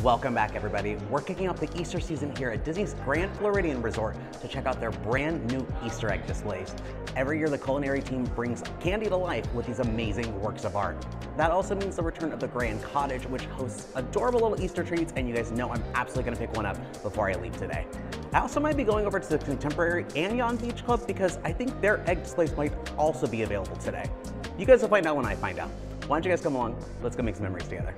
Welcome back, everybody. We're kicking off the Easter season here at Disney's Grand Floridian Resort to check out their brand new Easter egg displays. Every year, the culinary team brings candy to life with these amazing works of art. That also means the return of the Grand Cottage, which hosts adorable little Easter treats, and you guys know I'm absolutely gonna pick one up before I leave today. I also might be going over to the Contemporary and Yacht Beach Club because I think their egg displays might also be available today. You guys will find out when I find out. Why don't you guys come along? Let's go make some memories together.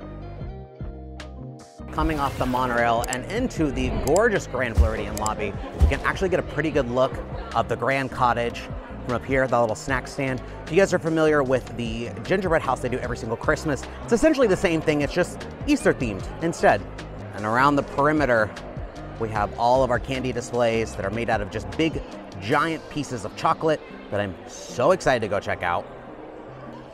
Coming off the monorail and into the gorgeous Grand Floridian lobby, you can actually get a pretty good look of the Grand Cottage from up here, the little snack stand. If you guys are familiar with the gingerbread house they do every single Christmas, it's essentially the same thing, it's just Easter themed instead. And around the perimeter, we have all of our candy displays that are made out of just big, giant pieces of chocolate that I'm so excited to go check out.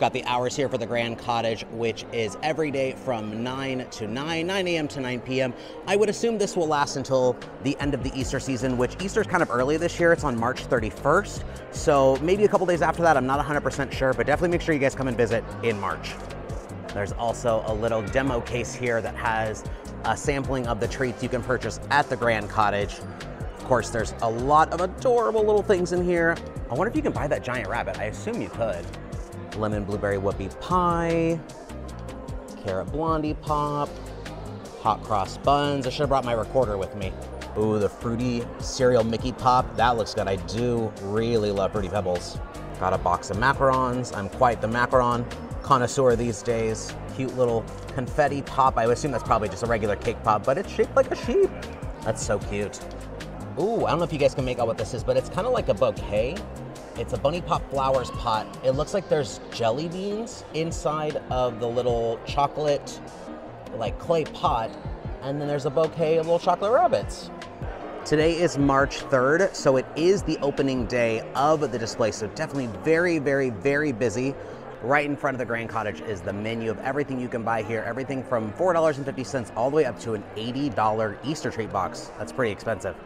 Got the hours here for the Grand Cottage, which is every day from 9 a.m. to 9 p.m. I would assume this will last until the end of the Easter season, which Easter's kind of early this year. It's on March 31st. So maybe a couple days after that, I'm not 100% sure, but definitely make sure you guys come and visit in March. There's also a little demo case here that has a sampling of the treats you can purchase at the Grand Cottage. Of course, there's a lot of adorable little things in here. I wonder if you can buy that giant rabbit. I assume you could. Lemon blueberry whoopie pie, carrot blondie pop, hot cross buns. I should have brought my recorder with me. Ooh, the fruity cereal Mickey pop. That looks good. I do really love Fruity Pebbles. Got a box of macarons. I'm quite the macaron connoisseur these days. Cute little confetti pop. I would assume that's probably just a regular cake pop, but it's shaped like a sheep. That's so cute. Ooh, I don't know if you guys can make out what this is, but it's kind of like a bouquet. It's a bunny pop flowers pot. It looks like there's jelly beans inside of the little chocolate, like clay pot, and then there's a bouquet of little chocolate rabbits. Today is March 3rd, so it is the opening day of the display, so definitely very, very, very busy. Right in front of the Grand Cottage is the menu of everything you can buy here, everything from $4.50 all the way up to an $80 Easter treat box. That's pretty expensive.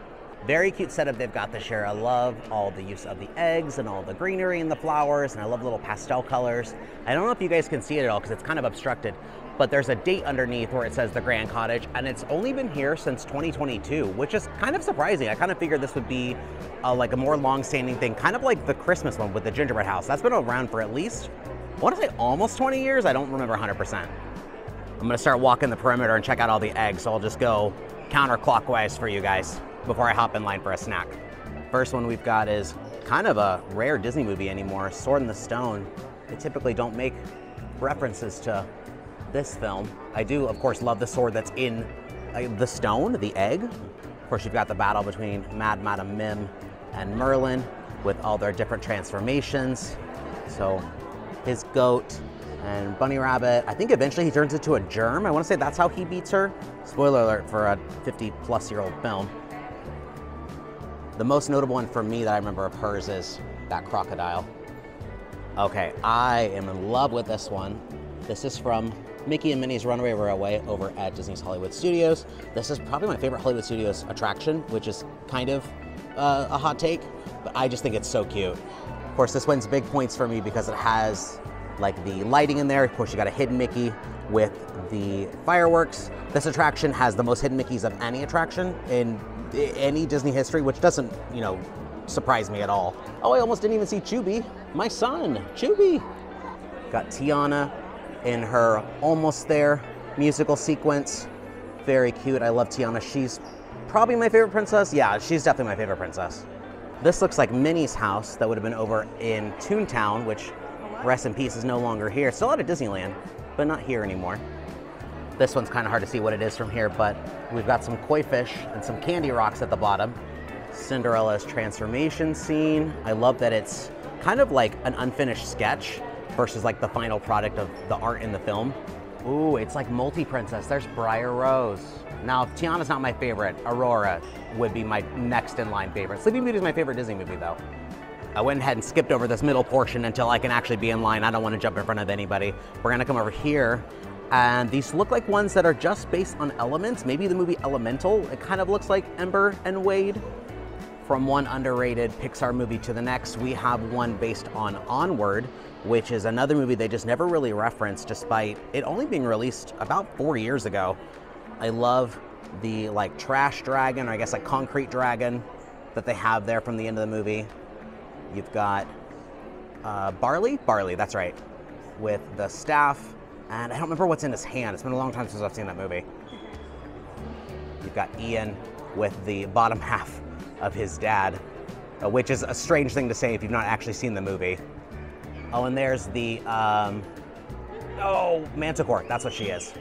Very cute setup they've got this year. I love all the use of the eggs and all the greenery and the flowers, and I love the little pastel colors. I don't know if you guys can see it at all because it's kind of obstructed, but there's a date underneath where it says the Grand Cottage, and it's only been here since 2022, which is kind of surprising. I kind of figured this would be like a more long-standing thing, kind of like the Christmas one with the gingerbread house. That's been around for at least, I want to say almost 20 years. I don't remember 100%. I'm gonna start walking the perimeter and check out all the eggs, so I'll just go counterclockwise for you guys before I hop in line for a snack. First one we've got is kind of a rare Disney movie anymore, Sword in the Stone. They typically don't make references to this film. I do, of course, love the sword that's in the stone, the egg. Of course, you've got the battle between Mad Madam Mim and Merlin with all their different transformations. So his goat and bunny rabbit. I think eventually he turns into a germ. I want to say that's how he beats her. Spoiler alert for a 50-plus-year-old film. The most notable one for me that I remember of hers is that crocodile. Okay, I am in love with this one. This is from Mickey and Minnie's Runaway Railway over at Disney's Hollywood Studios. This is probably my favorite Hollywood Studios attraction, which is kind of a hot take, but I just think it's so cute. Of course, this wins big points for me because it has like the lighting in there. Of course, you got a hidden Mickey with the fireworks. This attraction has the most hidden Mickeys of any attraction in any Disney history, which doesn't, you know, surprise me at all. Oh, I almost didn't even see Chubby, my son, Chubby. Got Tiana in her almost there musical sequence. Very cute. I love Tiana. She's probably my favorite princess. Yeah, she's definitely my favorite princess. This looks like Minnie's house that would have been over in Toontown, which, rest in peace, is no longer here. Still out of Disneyland, but not here anymore. This one's kind of hard to see what it is from here, but we've got some koi fish and some candy rocks at the bottom. Cinderella's transformation scene. I love that it's kind of like an unfinished sketch versus like the final product of the art in the film. Ooh, it's like multi-princess. There's Briar Rose. Now, Tiana's not my favorite. Aurora would be my next in line favorite. Sleeping Beauty is my favorite Disney movie though. I went ahead and skipped over this middle portion until I can actually be in line. I don't want to jump in front of anybody. We're gonna come over here, and these look like ones that are just based on elements. Maybe the movie Elemental. It kind of looks like Ember and Wade. From one underrated Pixar movie to the next, we have one based on Onward, which is another movie they just never really referenced, despite it only being released about 4 years ago. I love the like trash dragon, or I guess like concrete dragon that they have there from the end of the movie. You've got Barley, that's right, with the staff, and I don't remember what's in his hand. It's been a long time since I've seen that movie. You've got Ian with the bottom half of his dad, which is a strange thing to say if you've not actually seen the movie. Oh, and there's the, Manticore, that's what she is.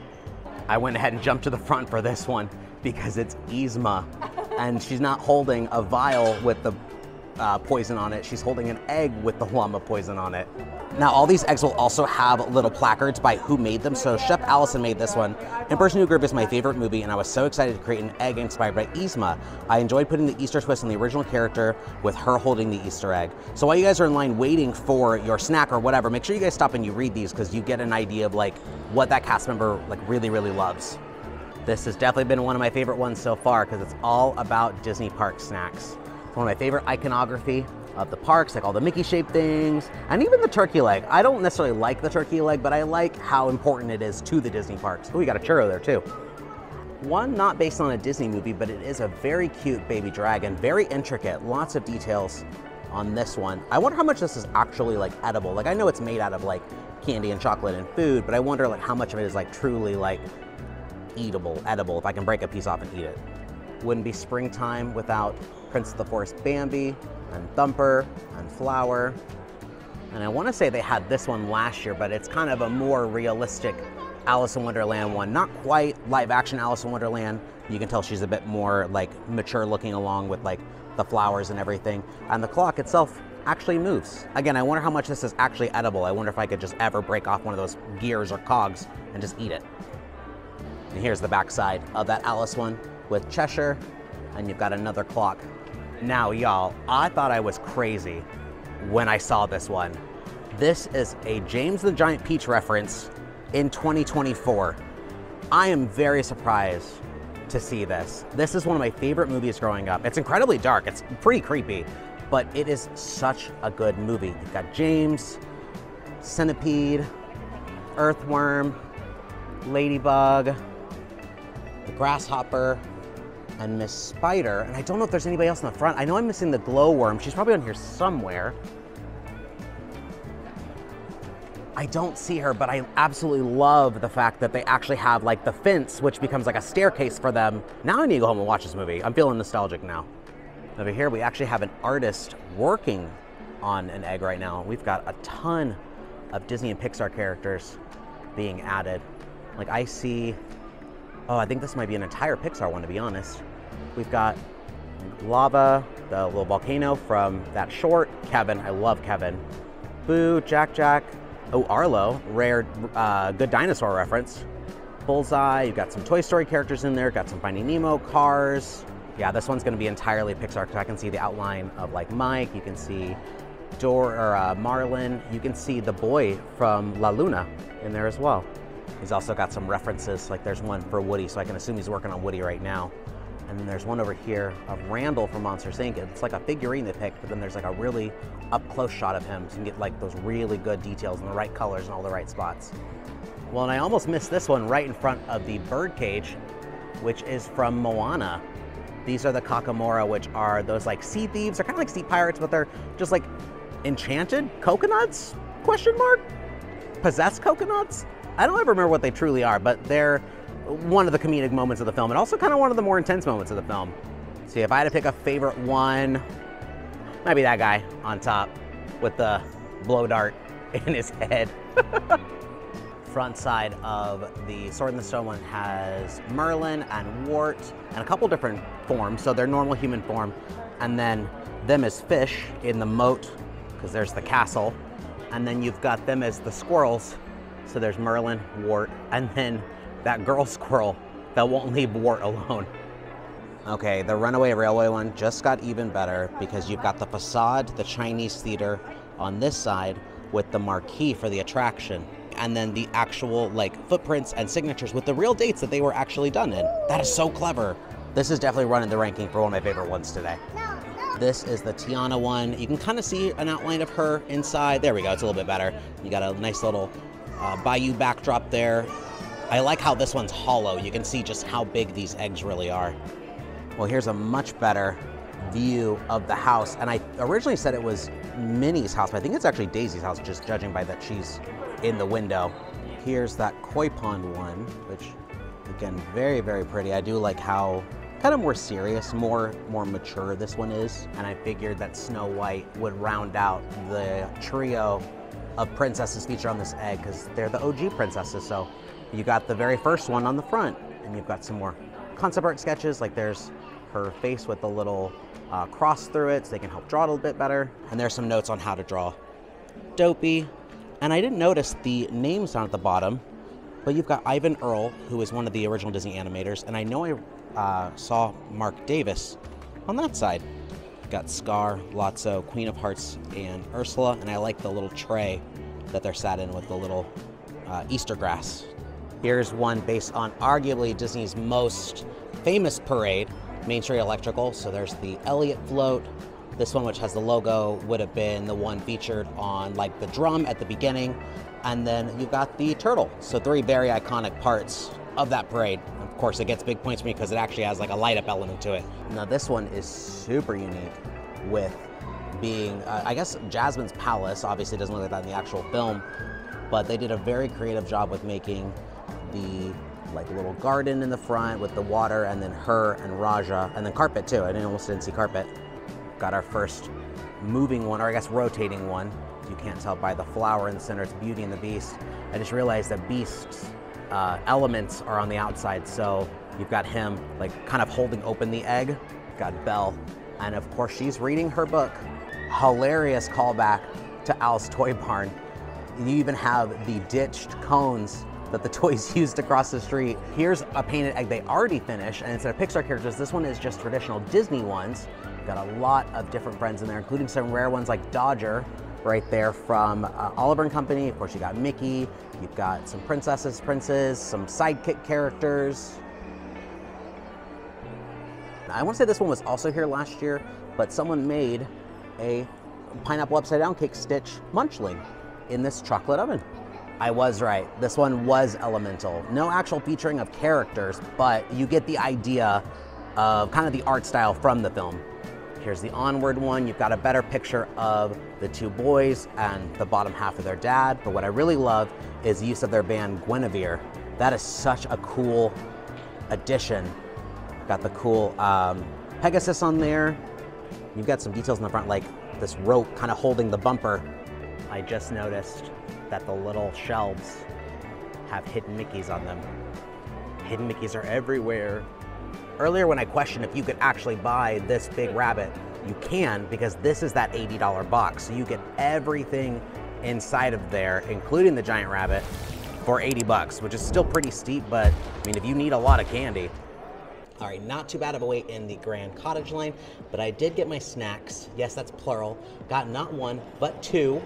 I went ahead and jumped to the front for this one because it's Yzma, and she's not holding a vial with the poison on it, she's holding an egg with the llama poison on it. Now, all these eggs will also have little placards by who made them. So Chef Allison made this one. Emperor's New Groove is my favorite movie, and I was so excited to create an egg inspired by Yzma. I enjoyed putting the Easter twist on the original character with her holding the Easter egg. So while you guys are in line waiting for your snack or whatever, make sure you guys stop and you read these because you get an idea of like what that cast member like really loves. This has definitely been one of my favorite ones so far because it's all about Disney park snacks. It's one of my favorite iconography of the parks, like all the Mickey-shaped things, and even the turkey leg. I don't necessarily like the turkey leg, but I like how important it is to the Disney parks. Oh, you got a churro there too. One not based on a Disney movie, but it is a very cute baby dragon, very intricate, lots of details on this one. I wonder how much this is actually like edible. Like I know it's made out of like candy and chocolate and food, but I wonder like how much of it is like truly like edible, if I can break a piece off and eat it. Wouldn't be springtime without Prince of the Forest Bambi, and Thumper, and Flower. And I want to say they had this one last year, but it's kind of a more realistic Alice in Wonderland one. Not quite live action Alice in Wonderland. You can tell she's a bit more like mature looking along with like the flowers and everything. And the clock itself actually moves. Again, I wonder how much this is actually edible. I wonder if I could just ever break off one of those gears or cogs and just eat it. And here's the back side of that Alice one with Cheshire, and you've got another clock. Now, y'all, I thought I was crazy when I saw this one. This is a James the Giant Peach reference in 2024. I am very surprised to see this. This is one of my favorite movies growing up. It's incredibly dark, it's pretty creepy, but it is such a good movie. You've got James, Centipede, Earthworm, Ladybug, the Grasshopper, and Miss Spider, and I don't know if there's anybody else in the front. I know I'm missing the glowworm. She's probably on here somewhere. I don't see her, but I absolutely love the fact that they actually have like the fence, which becomes like a staircase for them. Now I need to go home and watch this movie. I'm feeling nostalgic now. Over here, we actually have an artist working on an egg right now. We've got a ton of Disney and Pixar characters being added. Like I see, oh, I think this might be an entire Pixar one, to be honest. We've got Lava, the little volcano from that short. Kevin, I love Kevin. Boo, Jack Jack. Oh, Arlo, rare Good Dinosaur reference. Bullseye, you've got some Toy Story characters in there, got some Finding Nemo, Cars. Yeah, this one's gonna be entirely Pixar because I can see the outline of like Mike, you can see Marlin, you can see the boy from La Luna in there as well. He's also got some references, like there's one for Woody, so I can assume he's working on Woody right now. And then there's one over here of Randall from Monsters, Inc. It's like a figurine they picked, but then there's like a really up-close shot of him, so you can get like those really good details and the right colors and all the right spots. Well, and I almost missed this one right in front of the birdcage, which is from Moana. These are the Kakamora, which are those like sea thieves. They're kind of like sea pirates, but they're just like enchanted coconuts, question mark? Possessed coconuts? I don't ever remember what they truly are, but they're one of the comedic moments of the film and also kind of one of the more intense moments of the film. See, if I had to pick a favorite one, might be that guy on top with the blow dart in his head. Front side of the Sword in the Stone one has Merlin and Wart and a couple different forms, so they're normal human form, and then them as fish in the moat, because there's the castle, and then you've got them as the squirrels, so there's Merlin, Wart, and then that girl squirrel that won't leave Wart alone. Okay, the Runaway Railway one just got even better because you've got the facade, the Chinese theater on this side with the marquee for the attraction, and then the actual like footprints and signatures with the real dates that they were actually done in. That is so clever. This is definitely running the ranking for one of my favorite ones today. This is the Tiana one. You can kind of see an outline of her inside. There we go, it's a little bit better. You got a nice little bayou backdrop there. I like how this one's hollow. You can see just how big these eggs really are. Well, here's a much better view of the house. And I originally said it was Minnie's house, but I think it's actually Daisy's house, just judging by that she's in the window. Here's that koi pond one, which again, very, very pretty. I do like how kind of more serious, more mature this one is. And I figured that Snow White would round out the trio of princesses featured on this egg, because they're the OG princesses. So you got the very first one on the front, and you've got some more concept art sketches. Like there's her face with a little cross through it, so they can help draw it a little bit better. And there's some notes on how to draw Dopey. And I didn't notice the names down at the bottom, but you've got Ivan Earl, who is one of the original Disney animators, and I know I saw Mark Davis on that side. Got Scar, Lotso, Queen of Hearts, and Ursula, and I like the little tray that they're sat in with the little Easter grass. Here's one based on arguably Disney's most famous parade, Main Street Electrical. So there's the Elliott float. This one, which has the logo, would have been the one featured on like the drum at the beginning. And then you've got the turtle. So 3 very iconic parts of that parade. Of course, it gets big points for me because it actually has like a light up element to it. Now this one is super unique with being, I guess, Jasmine's palace. Obviously it doesn't look like that in the actual film, but they did a very creative job with making the like little garden in the front with the water, and then her and Raja, and then carpet too. I almost didn't see carpet. Got our first moving one, or I guess rotating one. You can't tell by the flower in the center, it's Beauty and the Beast. I just realized that Beast's elements are on the outside, so you've got him like kind of holding open the egg. Got Belle, and of course she's reading her book. Hilarious callback to Al's Toy Barn. You even have the ditched cones that the toys used to cross the street. Here's a painted egg they already finished, and instead of Pixar characters, this one is just traditional Disney ones. Got a lot of different friends in there, including some rare ones like Dodger, right there from Oliver and Company. Of course, you got Mickey, you've got some princesses, princes, some sidekick characters. I want to say this one was also here last year, but someone made a pineapple upside down cake stitch munchling in this chocolate oven. I was right, this one was Elemental. No actual featuring of characters, but you get the idea of kind of the art style from the film. Here's the Onward one. You've got a better picture of the 2 boys and the bottom half of their dad. But what I really love is the use of their band Guinevere. That is such a cool addition. Got the cool Pegasus on there. You've got some details in the front, like this rope kind of holding the bumper. I just noticed that the little shelves have hidden Mickeys on them. Hidden Mickeys are everywhere. Earlier when I questioned if you could actually buy this big rabbit, you can, because this is that $80 box. So you get everything inside of there, including the giant rabbit, for 80 bucks, which is still pretty steep, but I mean, if you need a lot of candy. All right, not too bad of a wait in the Grand Cottage line, but I did get my snacks. Yes, that's plural. Got not 1, but 2.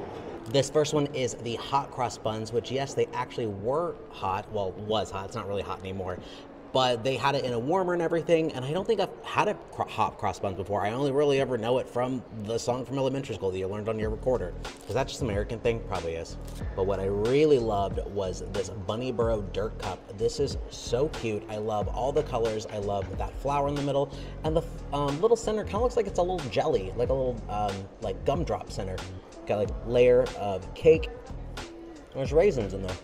This first one is the hot cross buns, which yes, they actually were hot. Well, was hot, it's not really hot anymore. But they had it in a warmer and everything, and I don't think I've had a hot cross buns before. I only really ever know it from the song from elementary school that you learned on your recorder. Is that just an American thing? Probably is. But what I really loved was this Bunny Burrow dirt cup. This is so cute. I love all the colors. I love that flower in the middle, and the little center kind of looks like it's a little jelly, like a little like gumdrop center. Got like layer of cake. There's raisins in there.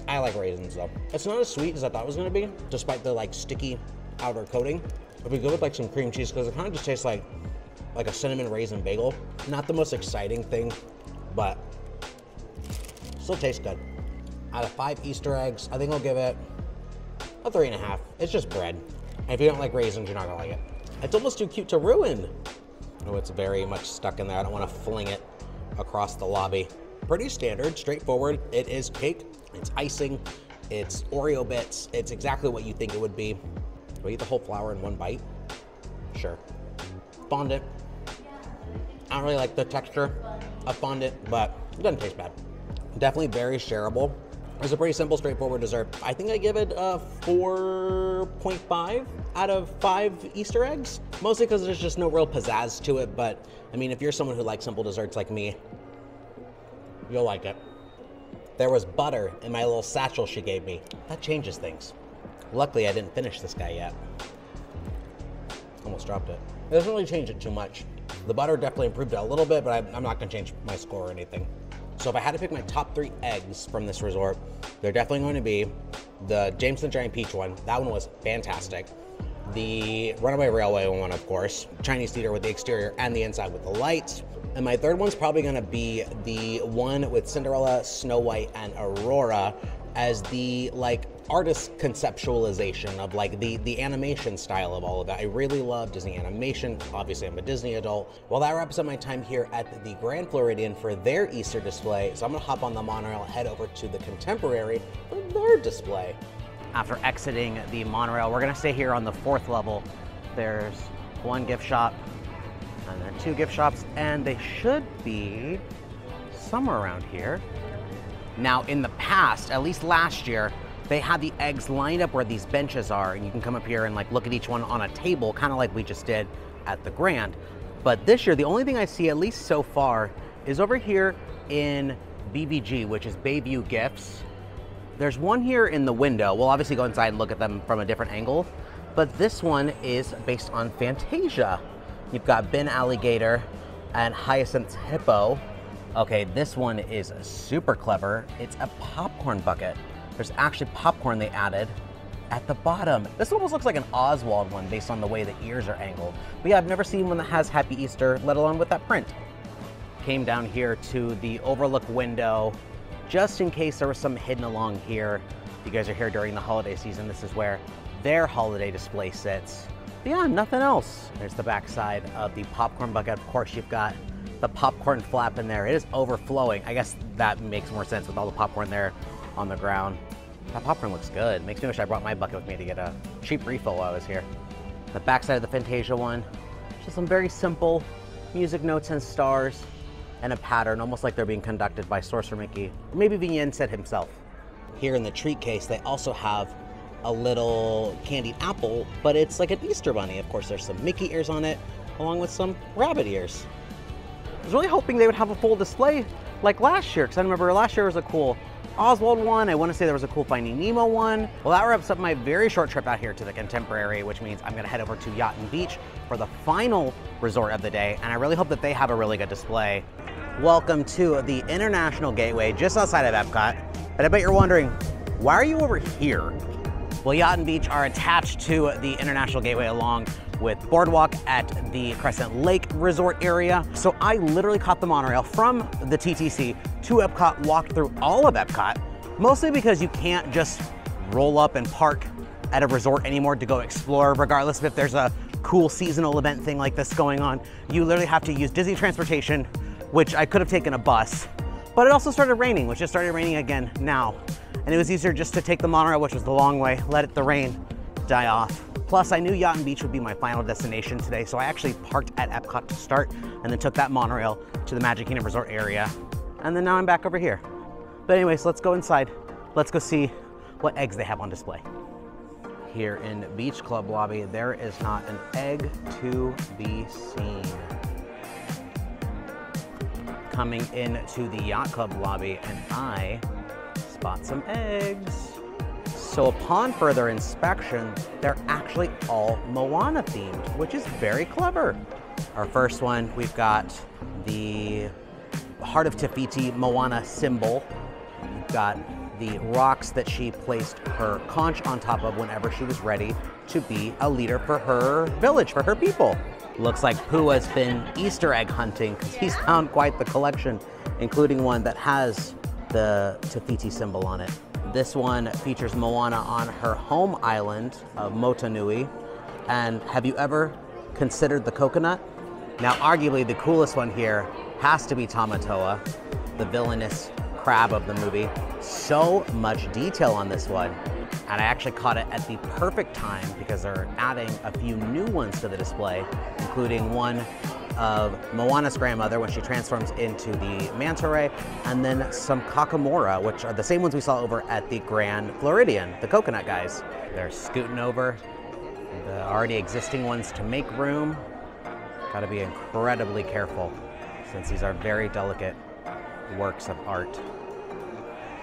I like raisins though. It's not as sweet as I thought it was gonna be, despite the like sticky outer coating. It'd be good with like some cream cheese, because it kind of just tastes like a cinnamon raisin bagel. Not the most exciting thing, but still tastes good. Out of 5 Easter eggs, I think I'll give it a 3.5. It's just bread. And if you don't like raisins, you're not gonna like it. It's almost too cute to ruin. Oh, it's very much stuck in there. I don't want to fling it across the lobby. Pretty standard, straightforward. It is cake, it's icing, it's Oreo bits. It's exactly what you think it would be. Do I eat the whole flour in one bite? Sure. Fondant. I don't really like the texture of fondant, but it doesn't taste bad. Definitely very shareable. It's a pretty simple, straightforward dessert. I think I give it a 4.5 out of 5 Easter eggs. Mostly because there's just no real pizzazz to it, but I mean, if you're someone who likes simple desserts like me, you'll like it. there was butter in my little satchel she gave me. That changes things. Luckily, I didn't finish this guy yet. Almost dropped it. It doesn't really change it too much. The butter definitely improved it a little bit, but I'm not gonna change my score or anything. So if I had to pick my top 3 eggs from this resort, they're definitely going to be the Jameson Giant Peach one. That one was fantastic. The Runaway Railway one, of course. Chinese theater with the exterior and the inside with the lights. And my third one's probably gonna be the one with Cinderella, Snow White, and Aurora as the like artist conceptualization of like the animation style of all of that. I really love Disney animation. Obviously, I'm a Disney adult. Well, that wraps up my time here at the Grand Floridian for their Easter display. So I'm gonna hop on the monorail, head over to the Contemporary for their display. After exiting the monorail, we're gonna stay here on the 4th level. There's 1 gift shop and then 2 gift shops, and they should be somewhere around here. Now, in the past, at least last year, they had the eggs lined up where these benches are, and you can come up here and like look at each one on a table, kind of like we just did at the Grand. But this year, the only thing I see, at least so far, is over here in BVG, which is Bayview Gifts. There's one here in the window. We'll obviously go inside and look at them from a different angle, but this one is based on Fantasia. You've got Ben Alligator and Hyacinth's Hippo. Okay, this one is super clever. It's a popcorn bucket. There's actually popcorn they added at the bottom. This almost looks like an Oswald one based on the way the ears are angled. But yeah, I've never seen one that has Happy Easter, let alone with that print. Came down here to the overlook window, just in case there was some hidden along here. If you guys are here during the holiday season, this is where their holiday display sits. But yeah, nothing else. There's the back side of the popcorn bucket. Of course, you've got the popcorn flap in there. It is overflowing. I guess that makes more sense with all the popcorn there on the ground. That popcorn looks good. Makes me wish I brought my bucket with me to get a cheap refill while I was here. The back side of the Fantasia one, just some very simple music notes and stars and a pattern, almost like they're being conducted by Sorcerer Mickey, or maybe Vignette said himself. Here in the treat case, they also have a little candied apple, but it's like an Easter bunny. Of course, there's some Mickey ears on it, along with some rabbit ears. I was really hoping they would have a full display like last year, because I remember last year was a cool Oswald one. I want to say there was a cool Finding Nemo one. Well, that wraps up my very short trip out here to the Contemporary, which means I'm going to head over to Yacht and Beach for the final resort of the day, and I really hope that they have a really good display. Welcome to the International Gateway, just outside of Epcot. And I bet you're wondering, why are you over here? Well, Yacht and Beach are attached to the International Gateway along with Boardwalk at the Crescent Lake Resort area. So I literally caught the monorail from the TTC to Epcot, walked through all of Epcot, mostly because you can't just roll up and park at a resort anymore to go explore, regardless of if there's a cool seasonal event thing like this going on. You literally have to use Disney transportation, which I could have taken a bus, but it also started raining, which just started raining again now. And it was easier just to take the monorail, which was the long way, let the rain die off. Plus, I knew Yacht and Beach would be my final destination today, so I actually parked at Epcot to start and then took that monorail to the Magic Kingdom Resort area. And then now I'm back over here. But anyways, let's go inside. Let's go see what eggs they have on display. Here in Beach Club lobby, there is not an egg to be seen. Coming into the Yacht Club lobby, and I spot some eggs. So upon further inspection, they're actually all Moana themed, which is very clever. Our first one, we've got the Heart of Te-Fiti Moana symbol. We've got the rocks that she placed her conch on top of whenever she was ready to be a leader for her village, for her people. Looks like Pua's been Easter egg hunting because he's found quite the collection, including one that has the Te-Fiti symbol on it. This one features Moana on her home island of Motunui. And have you ever considered the coconut? Now, arguably the coolest one here has to be Tamatoa, the villainous crab of the movie. So much detail on this one. And I actually caught it at the perfect time because they're adding a few new ones to the display, including one of Moana's grandmother when she transforms into the manta ray, and then some Kakamora, which are the same ones we saw over at the Grand Floridian, the coconut guys. They're scooting over the already existing ones to make room. Gotta be incredibly careful since these are very delicate works of art.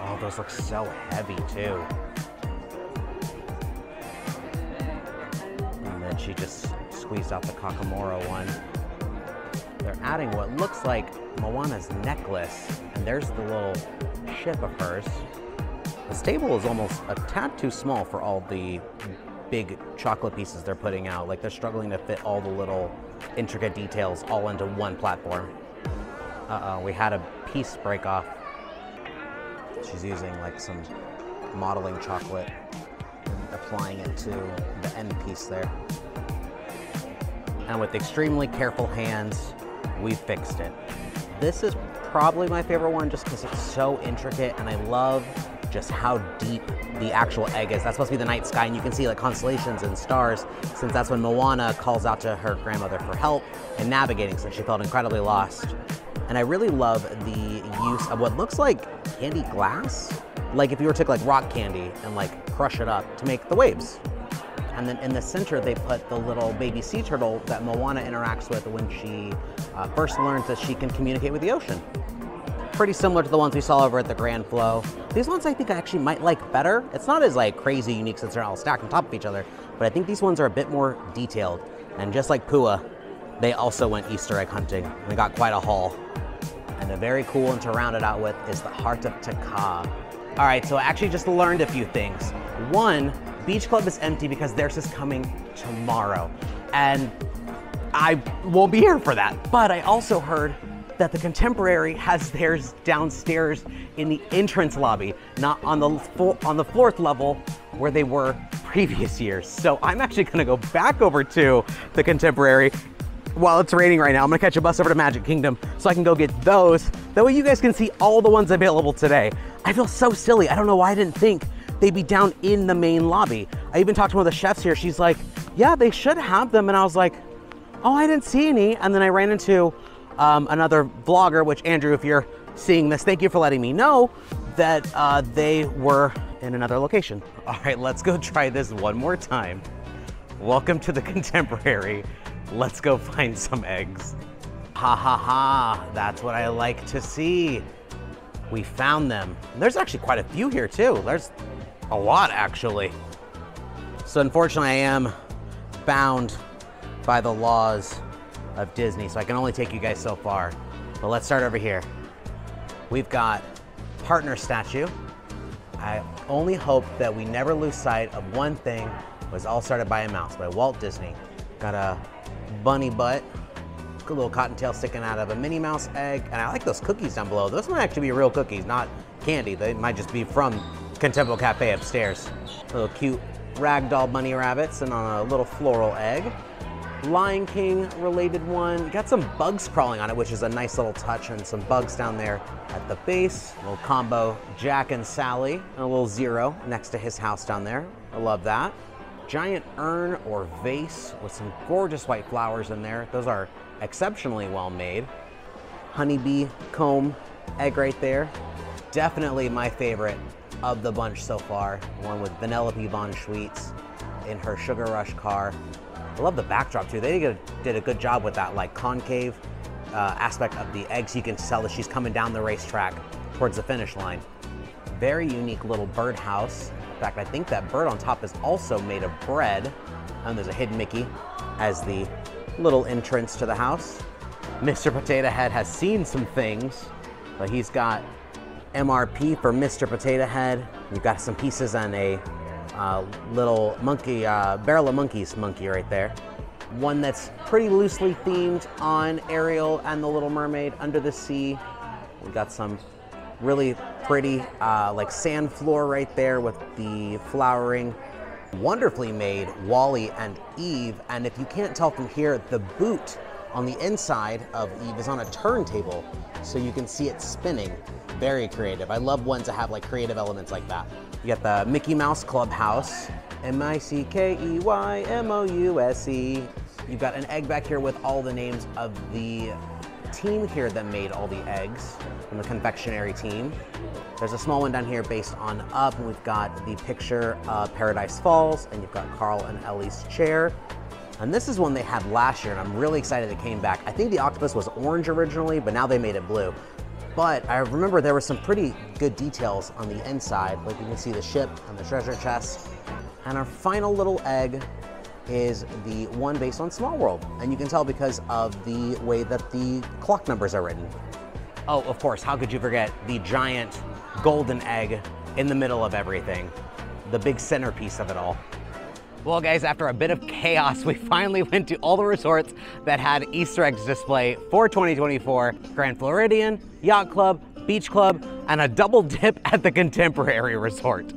Oh, those look so heavy too. And then she just squeezed out the Kakamora one. They're adding what looks like Moana's necklace, and there's the little ship of hers. This table is almost a tad too small for all the big chocolate pieces they're putting out. Like they're struggling to fit all the little intricate details all into one platform. Uh-oh, we had a piece break off. She's using like some modeling chocolate and applying it to the end piece there. And with extremely careful hands, we fixed it. This is probably my favorite one just because it's so intricate, and I love just how deep the actual egg is. That's supposed to be the night sky, and you can see like constellations and stars, since that's when Moana calls out to her grandmother for help in navigating, since she felt incredibly lost. And I really love the use of what looks like candy glass. Like if you were to take like rock candy and like crush it up to make the waves. And then in the center, they put the little baby sea turtle that Moana interacts with when she first learns that she can communicate with the ocean. Pretty similar to the ones we saw over at the Grand Flow. These ones I think I actually might like better. It's not as like crazy unique since they're all stacked on top of each other, but I think these ones are a bit more detailed. And just like Pua, they also went Easter egg hunting. We got quite a haul. And a very cool one to round it out with is the Heart of Taka. All right, so I actually just learned a few things. One, Beach Club is empty because theirs is coming tomorrow. And I won't be here for that. But I also heard that the Contemporary has theirs downstairs in the entrance lobby, not on the fourth level where they were previous years. So I'm actually gonna go back over to the Contemporary while it's raining right now. I'm gonna catch a bus over to Magic Kingdom so I can go get those. That way you guys can see all the ones available today. I feel so silly. I don't know why I didn't think they'd be down in the main lobby. I even talked to one of the chefs here. She's like, yeah, they should have them. And I was like, oh, I didn't see any. And then I ran into another vlogger, which Andrew, if you're seeing this, thank you for letting me know that they were in another location. All right, let's go try this one more time. Welcome to the Contemporary. Let's go find some eggs. Ha ha ha, that's what I like to see. We found them. And there's actually quite a few here too. There's a lot actually. So unfortunately I am bound by the laws of Disney, so I can only take you guys so far. But let's start over here. We've got partner statue. I only hope that we never lose sight of one thing. It was all started by a mouse, by Walt Disney. Got a bunny butt, a little cottontail sticking out of a Minnie Mouse egg, and I like those cookies down below. Those might actually be real cookies, not candy. They might just be from Contempo Cafe upstairs. Little cute ragdoll bunny rabbits and on a little floral egg. Lion King related one. Got some bugs crawling on it, which is a nice little touch, and some bugs down there at the base. A little combo Jack and Sally, and a little Zero next to his house down there. I love that. Giant urn or vase with some gorgeous white flowers in there. Those are exceptionally well made. Honeybee comb egg right there. Definitely my favorite of the bunch so far. One with Vanellope Von Schweetz in her Sugar Rush car. I love the backdrop too. They did a good job with that like concave aspect of the egg, so you can tell that she's coming down the racetrack towards the finish line. Very unique little birdhouse. In fact, I think that bird on top is also made of bread. And there's a hidden Mickey as the little entrance to the house. Mr. Potato Head has seen some things, but he's got MRP for Mr. Potato Head. You've got some pieces and a little monkey, Barrel of Monkeys monkey right there. One that's pretty loosely themed on Ariel and the Little Mermaid under the sea. We've got some really pretty like sand floor right there with the flowering. Wonderfully made Wally and Eve, and if you can't tell from here, the boot on the inside of Eve is on a turntable, so you can see it spinning. Very creative. I love ones that have like creative elements like that. You got the Mickey Mouse Clubhouse, M-I-C-K-E-Y-M-O-U-S-E. You've got an egg back here with all the names of the team here that made all the eggs from the confectionery team. There's a small one down here based on Up, and we've got the picture of Paradise Falls, and you've got Carl and Ellie's chair. And this is one they had last year, and I'm really excited it came back. I think the octopus was orange originally, but now they made it blue. But I remember there were some pretty good details on the inside. Like you can see the ship and the treasure chest. And our final little egg is the one based on Small World. And you can tell because of the way that the clock numbers are written. Oh, of course, how could you forget the giant golden egg in the middle of everything? The big centerpiece of it all. Well guys, after a bit of chaos, we finally went to all the resorts that had Easter eggs display for 2024. Grand Floridian, Yacht Club, Beach Club, and a double dip at the Contemporary Resort.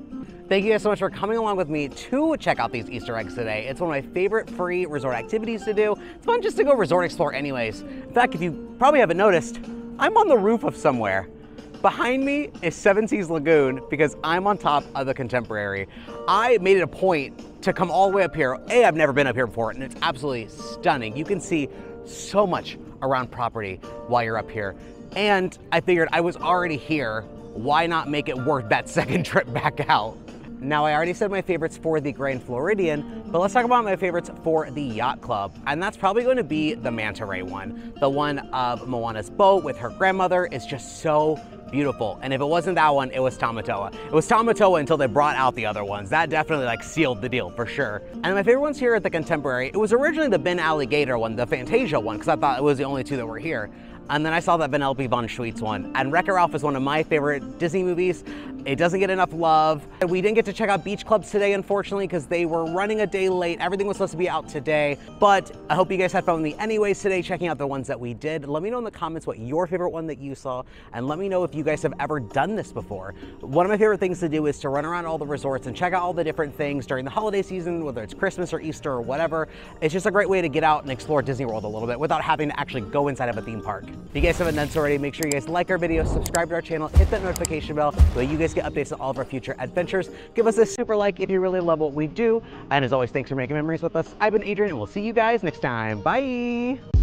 Thank you guys so much for coming along with me to check out these Easter eggs today. It's one of my favorite free resort activities to do. It's fun just to go resort explore anyways. In fact, if you probably haven't noticed, I'm on the roof of somewhere. Behind me is Seven Seas Lagoon because I'm on top of the Contemporary. I made it a point to come all the way up here. I've never been up here before, and it's absolutely stunning. You can see so much around property while you're up here. And I figured I was already here, why not make it worth that second trip back out? Now, I already said my favorites for the Grand Floridian, but let's talk about my favorites for the Yacht Club. And that's probably going to be the Manta Ray one. The one of Moana's boat with her grandmother is just so beautiful. And if it wasn't that one, it was Tamatoa. It was Tamatoa until they brought out the other ones. That definitely like sealed the deal for sure. And my favorite ones here at the Contemporary, it was originally the Ben Alligator one, the Fantasia one, because I thought it was the only two that were here. And then I saw that Vanellope von Schweetz one. And Wreck-It Ralph is one of my favorite Disney movies. It doesn't get enough love. We didn't get to check out Beach Clubs today, unfortunately, because they were running a day late. Everything was supposed to be out today. But I hope you guys had fun with me anyways today, checking out the ones that we did. Let me know in the comments what your favorite one that you saw, and let me know if you guys have ever done this before. One of my favorite things to do is to run around all the resorts and check out all the different things during the holiday season, whether it's Christmas or Easter or whatever. It's just a great way to get out and explore Disney World a little bit without having to actually go inside of a theme park. If you guys haven't done so already, make sure you guys like our videos, subscribe to our channel, hit that notification bell so that you guys get updates on all of our future adventures. Give us a super like if you really love what we do. And as always, thanks for making memories with us. I've been Adrian, and we'll see you guys next time. Bye.